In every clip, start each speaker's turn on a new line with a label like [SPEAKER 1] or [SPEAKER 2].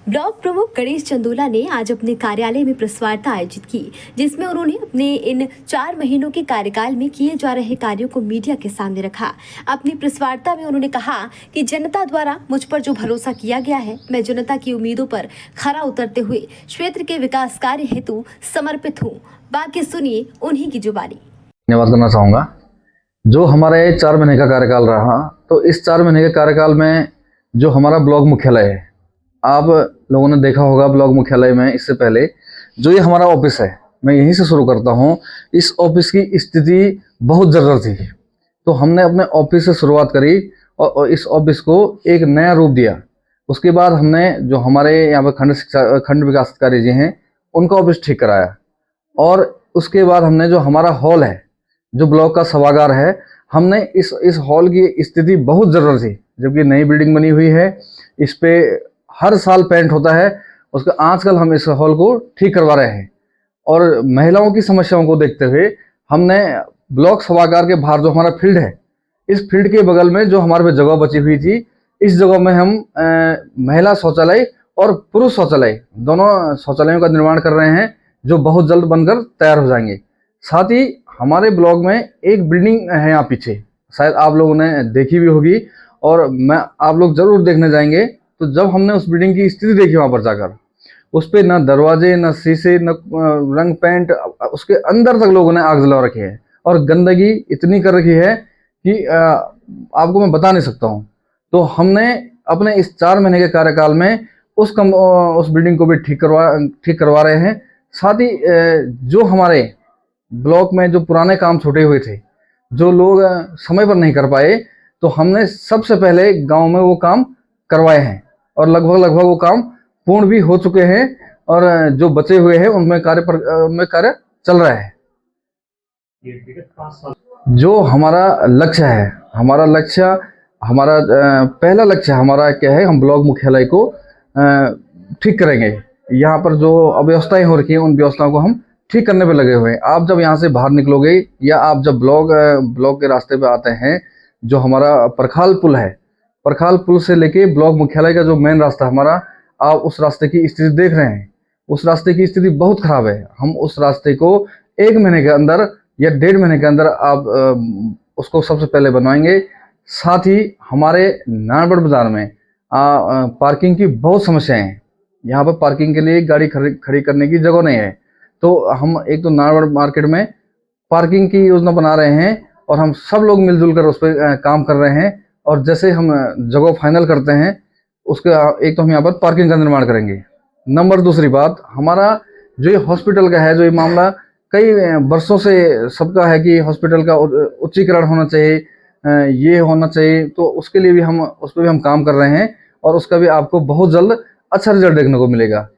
[SPEAKER 1] Block प्रमुख गणेश चंदोला ने आज अपने कार्यालय में प्रेस वार्ता आयोजित की, जिसमें उन्होंने अपने इन 4 महीनों के कार्यकाल में किए जा रहे कार्यों को मीडिया के सामने रखा। अपनी प्रेस वार्ता में उन्होंने कहा कि जनता द्वारा मुझ पर जो भरोसा किया गया है, मैं जनता की उम्मीदों पर खरा उतरते हुए क्षेत्र के विकास कार्य हेतु समर्पित हूँ। बाकी सुनिए उन्हीं की जुबानी।
[SPEAKER 2] धन्यवाद करना चाहूँगा। जो हमारे 4 महीने का कार्यकाल रहा, तो इस 4 महीने के कार्यकाल में जो हमारा ब्लॉक मुख्यालय है, आप लोगों ने देखा होगा ब्लॉक मुख्यालय में इससे पहले जो ये हमारा ऑफिस है, मैं यहीं से शुरू करता हूँ। इस ऑफिस की स्थिति बहुत जर्जर थी, तो हमने अपने ऑफिस से शुरुआत करी और इस ऑफिस को एक नया रूप दिया। उसके बाद हमने जो हमारे यहाँ पर खंड विकास अधिकारी जी हैं, उनका ऑफिस ठीक कराया और उसके बाद हमने जो हमारा हॉल है, जो ब्लॉक का सभागार है, हमने इस हॉल की स्थिति बहुत जर्जर थी, जबकि नई बिल्डिंग बनी हुई है, इस पे हर साल पेंट होता है। उसका आजकल हम इस हॉल को ठीक करवा रहे हैं और महिलाओं की समस्याओं को देखते हुए हमने ब्लॉक सभागार के बाहर जो हमारा फील्ड है, इस फील्ड के बगल में जो हमारे पे जगह बची हुई थी, इस जगह में हम महिला शौचालय और पुरुष शौचालय दोनों शौचालयों का निर्माण कर रहे हैं, जो बहुत जल्द बनकर तैयार हो जाएंगे। साथ ही हमारे ब्लॉक में एक बिल्डिंग है यहाँ पीछे, शायद आप लोगों ने देखी भी होगी और आप लोग जरूर देखने जाएंगे। तो जब हमने उस बिल्डिंग की स्थिति देखी वहाँ पर जाकर, उस पर न दरवाजे, न शीशे, न रंग पेंट, उसके अंदर तक लोगों ने आग जला रखी है और गंदगी इतनी कर रखी है कि आपको मैं बता नहीं सकता हूँ। तो हमने अपने इस 4 महीने के कार्यकाल में उस बिल्डिंग को भी ठीक करवा रहे हैं। साथ ही जो हमारे ब्लॉक में जो पुराने काम छूटे हुए थे, जो लोग समय पर नहीं कर पाए, तो हमने सबसे पहले गांव में वो काम करवाए हैं और लगभग वो काम पूर्ण भी हो चुके हैं और जो बचे हुए हैं उनमें कार्य चल रहा है। जो हमारा लक्ष्य है, पहला लक्ष्य हमारा क्या है, हम ब्लॉक मुख्यालय को ठीक करेंगे। यहाँ पर जो अव्यवस्थाएं हो रखी हैं, उन व्यवस्थाओं को हम ठीक करने पे लगे हुए हैं। आप जब यहाँ से बाहर निकलोगे या आप जब ब्लॉक के रास्ते पे आते हैं, जो हमारा परखाल पुल है, परखाल पुल से लेके ब्लॉक मुख्यालय का जो मेन रास्ता हमारा, आप उस रास्ते की स्थिति देख रहे हैं। उस रास्ते की स्थिति बहुत खराब है। हम उस रास्ते को 1 महीने के अंदर या 1.5 महीने के अंदर आप उसको सबसे पहले बनवाएंगे। साथ ही हमारे नानगढ़ बाजार में पार्किंग की बहुत समस्याएं हैं। यहाँ पर पार्किंग के लिए गाड़ी खड़ी करने की जगह नहीं है, तो हम एक तो नानगढ़ मार्केट में पार्किंग की योजना बना रहे हैं और हम सब लोग मिलजुल कर उस पर काम कर रहे हैं। और जैसे हम जगह फाइनल करते हैं, उसके एक तो हम यहाँ पर पार्किंग का निर्माण करेंगे। नंबर दूसरी बात, हमारा जो ये हॉस्पिटल का है, जो ये मामला कई वर्षों से सबका है कि हॉस्पिटल का उच्चीकरण होना चाहिए, ये होना चाहिए, तो उसके लिए भी उस पर भी हम काम कर रहे हैं और उसका भी आपको बहुत जल्द अच्छा रिजल्ट देखने को मिलेगा।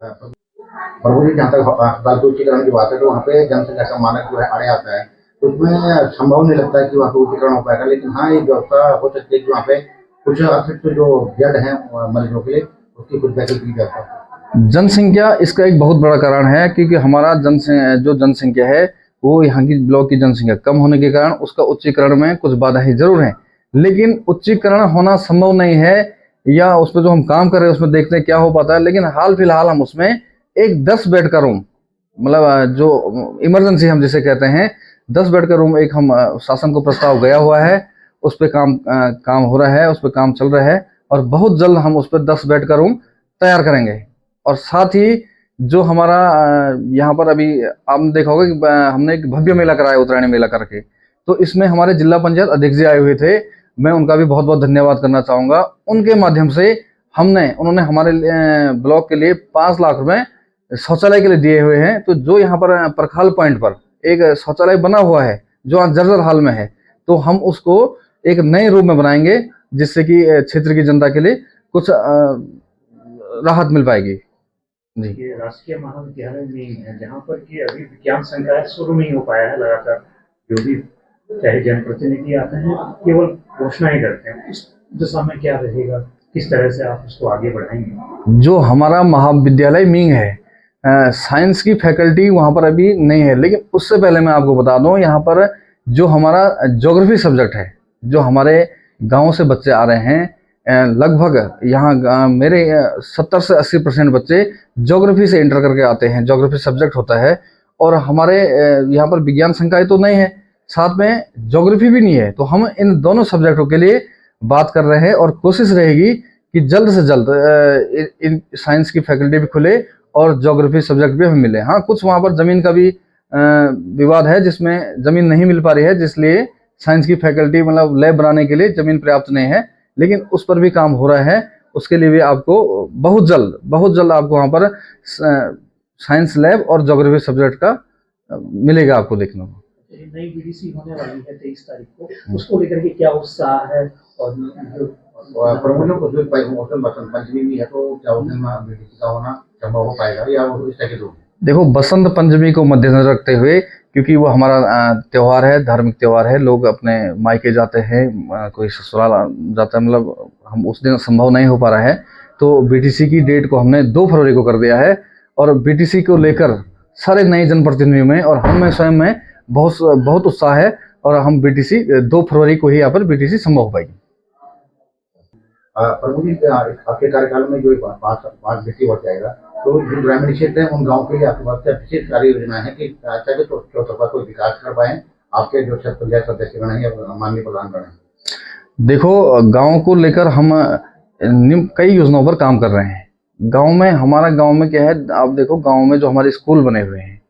[SPEAKER 3] जहाँ तक उच्चीकरण की बात है, तो वहाँ पे जनसंख्या का मानक जो है आड़े आता है, तो उसमें संभव नहीं लगता है कि वहाँ पे उच्चीकरण हो पाएगा। लेकिन हाँ, एक व्यवस्था हो सकती है कि वहाँ पे कुछ अतिरिक्त जो बेड हैं मरीजों के लिए, उसकी कुछ वैसे की जाता है।
[SPEAKER 2] जनसंख्या इसका एक बहुत बड़ा कारण है, क्योंकि हमारा जो जनसंख्या है, वो यहाँ की ब्लॉक की जनसंख्या कम होने के कारण उसका उच्चीकरण में कुछ बाधाएं जरूर हैं। लेकिन उच्चीकरण होना संभव नहीं है, या उस पर जो हम काम कर रहे हैं उसमें देखते हैं क्या हो पाता है। लेकिन हाल फिलहाल हम उसमें एक 10 बेड का रूम, मतलब जो इमरजेंसी हम जिसे कहते हैं, 10 बेड का रूम एक हम शासन को प्रस्ताव गया हुआ है, उस पर काम हो रहा है, उस पर काम चल रहा है और बहुत जल्द हम उस पर 10 बेड का रूम तैयार करेंगे। और साथ ही जो हमारा यहाँ पर अभी आपने देखा होगा कि हमने एक भव्य मेला कराया, उत्तरायणी मेला करके, तो इसमें हमारे जिला पंचायत अध्यक्ष जी आए हुए थे। मैं उनका भी बहुत बहुत धन्यवाद करना चाहूँगा। उनके माध्यम से उन्होंने हमारे ब्लॉक के लिए 5 लाख रुपए शौचालय के लिए दिए हुए हैं। तो जो यहाँ पर परखाल पॉइंट पर एक शौचालय बना हुआ है, जो आज जर्जर हाल में है, तो हम उसको एक नए रूप में बनाएंगे, जिससे कि क्षेत्र की जनता के लिए कुछ राहत मिल पाएगी। जी,
[SPEAKER 4] ये राजकीय महाविद्यालय में जहाँ पर कि अभी विज्ञान संकाय शुरू नहीं हो पाया है, लगातार जो भी चाहे जनप्रतिनिधि आते हैं केवल घोषणाएं करते हैं, इस दिशा में क्या रहेगा, किस तरह से आप इसको आगे बढ़ाएंगे?
[SPEAKER 2] जो हमारा महाविद्यालय मींग है, साइंस की फैकल्टी वहाँ पर अभी नहीं है, लेकिन उससे पहले मैं आपको बता दूं, यहाँ पर जो हमारा ज्योग्राफी सब्जेक्ट है, जो हमारे गाँव से बच्चे आ रहे हैं, लगभग यहाँ मेरे 70 से 80% बच्चे ज्योग्राफी से इंटर करके आते हैं, ज्योग्राफी सब्जेक्ट होता है। और हमारे यहाँ पर विज्ञान संकाय तो नहीं है, साथ में ज्योग्राफी भी नहीं है। तो हम इन दोनों सब्जेक्टों के लिए बात कर रहे हैं और कोशिश रहेगी कि जल्द से जल्द इन साइंस की फैकल्टी भी खुले और ज्योग्राफी सब्जेक्ट भी हमें मिले। हाँ, कुछ वहाँ पर ज़मीन का भी विवाद है, जिसमें ज़मीन नहीं मिल पा रही है, जिसलिए साइंस की फैकल्टी मतलब लैब बनाने के लिए ज़मीन पर्याप्त नहीं है, लेकिन उस पर भी काम हो रहा है। उसके लिए भी आपको बहुत जल्द आपको वहाँ पर साइंस लैब और ज्योग्राफी सब्जेक्ट का मिलेगा आपको देखने को।
[SPEAKER 4] नई बीडीसी होने वाली है 23 तारीख को, उसको लेकर के क्या उत्साह है? और
[SPEAKER 3] प्रमुखों को जो मौसम बसंत पंचमी भी है, तो क्या उसमें बीडीसी का होना संभव हो पाएगा या वो इस तरह के?
[SPEAKER 2] देखो, बसंत पंचमी को मद्देनजर रखते हुए, क्योंकि वो हमारा त्यौहार है, धार्मिक त्यौहार है, लोग अपने मायके जाते हैं, कोई ससुराल जाता है, मतलब हम उस दिन संभव नहीं हो पा रहा है, तो बीटीसी की डेट को हमने 2 फरवरी को कर दिया है। और बीटीसी को लेकर सारे नए जनप्रतिनिधियों में और हम में स्वयं में बहुत उत्साह है और हम बीटीसी 2 फरवरी को ही यहाँ पर बीटीसी संभव हो पाएगी।
[SPEAKER 3] प्रभु जी, आपके कार्यकाल में जो 5 बीटी बढ़ जाएगा, तो जो ग्रामीण क्षेत्र है उन गाँव के लिए आपके पास विशेष कार्य योजना है कि चाहे तो चौतरफा कोई विकास कर पाए आपके जो पंचायत सदस्य बने या माननीय प्रधान बने?
[SPEAKER 2] देखो, गांव को लेकर हम कई योजनाओं पर काम कर रहे हैं। हमारा गांव में क्या है, आप देखो, गांव में जो हमारे स्कूल बने हुए हैं,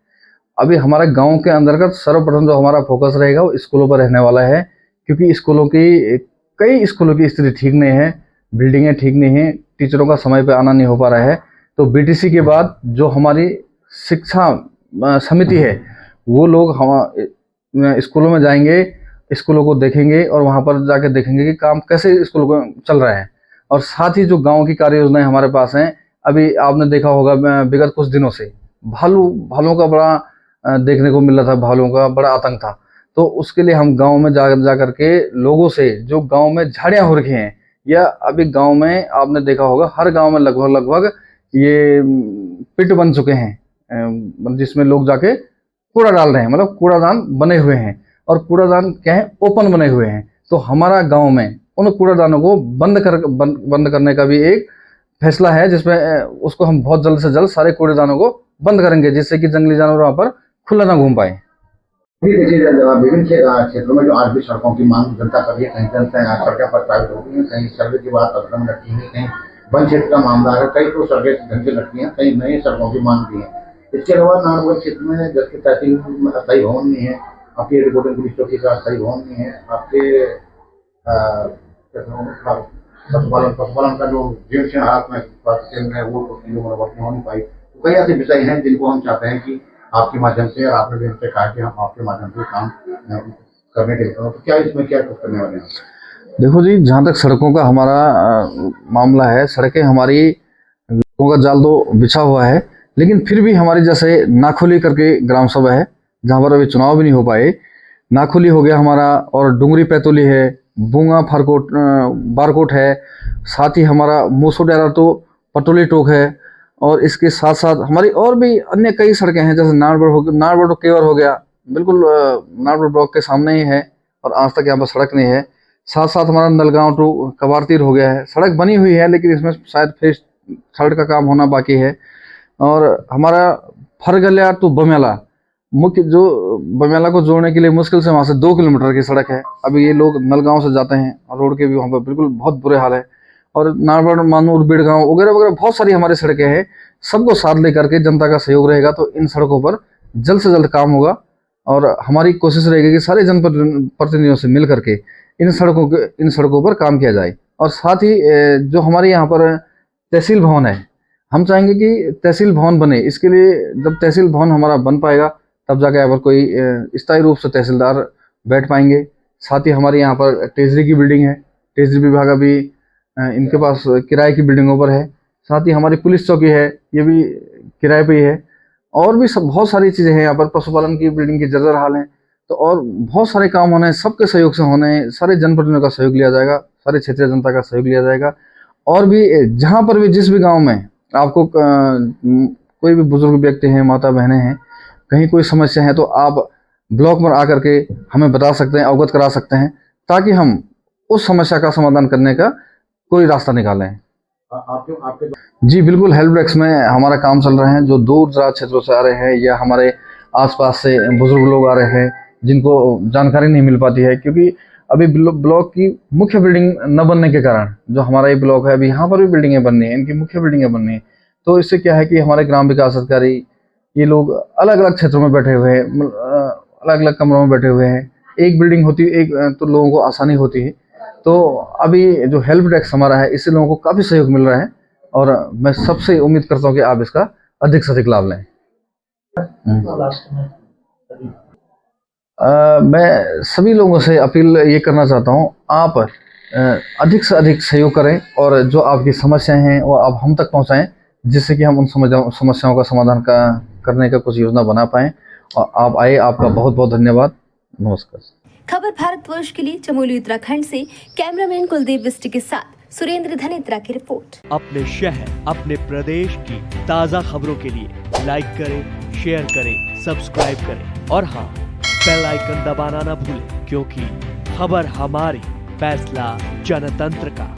[SPEAKER 2] अभी हमारे गांव के अंतर्गत सर्वप्रथम जो हमारा फोकस रहेगा वो स्कूलों पर रहने वाला है, क्योंकि कई स्कूलों की स्थिति ठीक नहीं है, बिल्डिंगें ठीक नहीं है, टीचरों का समय पे आना नहीं हो पा रहा है। तो बीटीसी के बाद जो हमारी शिक्षा समिति है, वो लोग हम स्कूलों में जाएंगे, स्कूलों को देखेंगे और वहाँ पर जाकर देखेंगे कि काम कैसे स्कूलों को चल रहा है। और साथ ही जो गांव की कार्य योजनाएं हमारे पास हैं, अभी आपने देखा होगा विगत कुछ दिनों से भालुओं का बड़ा देखने को मिल रहा था, भालुओं का बड़ा आतंक था। तो उसके लिए हम गांव में जा करके लोगों से, जो गांव में झाड़ियां हो रखी हैं, या अभी गांव में आपने देखा होगा हर गांव में लगभग ये पिट बन चुके हैं, जिसमें लोग जाके कूड़ा डाल रहे हैं, मतलब कूड़ादान बने हुए हैं, और कूड़ादान क्या है, ओपन बने हुए हैं। तो हमारा गांव में उन कूड़ादानों को बंद करने का भी एक फैसला है, जिसमें उसको हम बहुत जल्द से जल्द सारे कूड़ेदानों को बंद करेंगे, जिससे कि जंगली जानवर वहाँ पर खुला ना घूम पाए।
[SPEAKER 3] विभिन्न क्षेत्रों में जो आज भी सड़कों की मांग जनता कर रही है, कहीं सड़कें प्रस्तावित हो गई हैं, कहीं सर्वे की बात अधर में लटकी है, कहीं वन क्षेत्र का मामला है, कई तो सड़कें ढंग से लटकी हैं, कई नई सड़कों की मांग भी है। इसके अलावा नारायणगढ़ क्षेत्र में जब की तहसील अस्थायी भवन नहीं है, आपकी रिपोर्टिंग पुलिस चौकी का अस्थायी भवन नहीं है, आपके पशुपालन का जो जीर्ण हालत में स्वास्थ्य केंद्र है वो उसकी मरम्मत हो नहीं पाई। तो कई ऐसे विषय हैं जिनको हम चाहते हैं कि आपके माध्यम से, और आपने भी हमसे कहा कि हम आपके माध्यम से काम करने के लिए, तो क्या इसमें क्या कुछ करने वाले हैं?
[SPEAKER 2] देखो जी, जहाँ तक सड़कों का हमारा मामला है, सड़कें हमारी लोगों का जाल तो बिछा हुआ है, लेकिन फिर भी हमारी जैसे नाखोली करके ग्राम सभा है, जहाँ पर अभी चुनाव भी नहीं हो पाए, नाखोली हो गया हमारा, और डुंगरी पैतोली है, बूंगा फारकोट बारकोट है, साथ ही हमारा मूसो डेरा तो पटोली टोक है, और इसके साथ साथ हमारी और भी अन्य कई सड़कें हैं, जैसे नारबड़ केवर हो गया, बिल्कुल नारबड़ ब्लॉक के सामने ही है और आज तक यहाँ पर सड़क नहीं है। साथ साथ हमारा नलगांव टू कबारतीर हो गया है, सड़क बनी हुई है, लेकिन इसमें शायद फेस थर्ड का काम होना बाकी है। और हमारा फरगलिया टू बमेला, मुख्य जो बमेला को जोड़ने के लिए मुश्किल से वहाँ से 2 किलोमीटर की सड़क है। अभी ये लोग नलगांव से जाते हैं और रोड के भी वहाँ पर बिल्कुल बहुत बुरे हाल है। और नारबड़, मानूर, बिड़गांव वगैरह वगैरह बहुत सारी हमारी सड़कें हैं। सबको साथ लेकर के जनता का सहयोग रहेगा तो इन सड़कों पर जल्द से जल्द काम होगा, और हमारी कोशिश रहेगी कि सारे जनप्रतिनिधियों से मिल करके इन सड़कों पर काम किया जाए। और साथ ही जो हमारे यहाँ पर तहसील भवन है, हम चाहेंगे कि तहसील भवन बने। इसके लिए जब तहसील भवन हमारा बन पाएगा तब जाके यहाँ पर कोई स्थायी रूप से तहसीलदार बैठ पाएंगे। साथ ही हमारे यहाँ पर ट्रेजरी की बिल्डिंग है, ट्रेजरी विभाग अभी इनके पास किराए की बिल्डिंगों पर है। साथ ही हमारी पुलिस चौकी है, ये भी किराए पे ही है। और भी बहुत सारी चीज़ें हैं यहाँ पर, पशुपालन की बिल्डिंग की जर्जर हाल है। तो और बहुत सारे काम होने हैं, सबके सहयोग से होने हैं, सारे जनप्रतिनिधियों का सहयोग लिया जाएगा, सारे क्षेत्रीय जनता का सहयोग लिया जाएगा। और भी जहाँ पर भी जिस भी गाँव में आपको कोई भी बुजुर्ग व्यक्ति हैं, माता बहनें हैं, कहीं कोई समस्या है तो आप ब्लॉक पर आकर के हमें बता सकते हैं, अवगत करा सकते हैं, ताकि हम उस समस्या का समाधान करने का कोई रास्ता निकालें।
[SPEAKER 3] आपके आपके
[SPEAKER 2] जी बिल्कुल, हेल्प डेस्क में हमारा काम चल रहे हैं। जो दूर दराज क्षेत्रों से आ रहे हैं या हमारे आसपास से बुजुर्ग लोग आ रहे हैं जिनको जानकारी नहीं मिल पाती है, क्योंकि अभी ब्लॉक की मुख्य बिल्डिंग न बनने के कारण, जो हमारा ये ब्लॉक है अभी यहाँ पर भी बिल्डिंगें बननी है, इनकी मुख्य बिल्डिंगें बननी है। तो इससे क्या है कि हमारे ग्राम विकास अधिकारी ये लोग अलग अलग क्षेत्रों में बैठे हुए हैं, अलग अलग कमरों में बैठे हुए हैं। एक बिल्डिंग होती है एक, तो लोगों को आसानी होती है। तो अभी जो हेल्प डेस्क हमारा है इससे लोगों को काफ़ी सहयोग मिल रहा है और मैं सबसे उम्मीद करता हूँ कि आप इसका अधिक से अधिक लाभ लें।
[SPEAKER 4] लास्ट में अभी
[SPEAKER 2] मैं सभी लोगों से अपील ये करना चाहता हूँ, आप अधिक से अधिक सहयोग करें और जो आपकी समस्याएं हैं वो आप हम तक पहुँचाएं, जिससे कि हम उन समस्याओं का समाधान करने का कुछ योजना बना पाएँ। और आप आए, आपका बहुत बहुत धन्यवाद। नमस्कार।
[SPEAKER 1] खबर भारतवर्ष के लिए चमोली उत्तराखंड से कैमरामैन कुलदीप बिष्ट के साथ सुरेंद्र धनेत्रा की रिपोर्ट।
[SPEAKER 5] अपने शहर, अपने प्रदेश की ताज़ा खबरों के लिए लाइक करें, शेयर करें, सब्सक्राइब करें और हाँ, बेल आइकन दबाना ना भूलें, क्योंकि खबर हमारी, फैसला जनतंत्र का।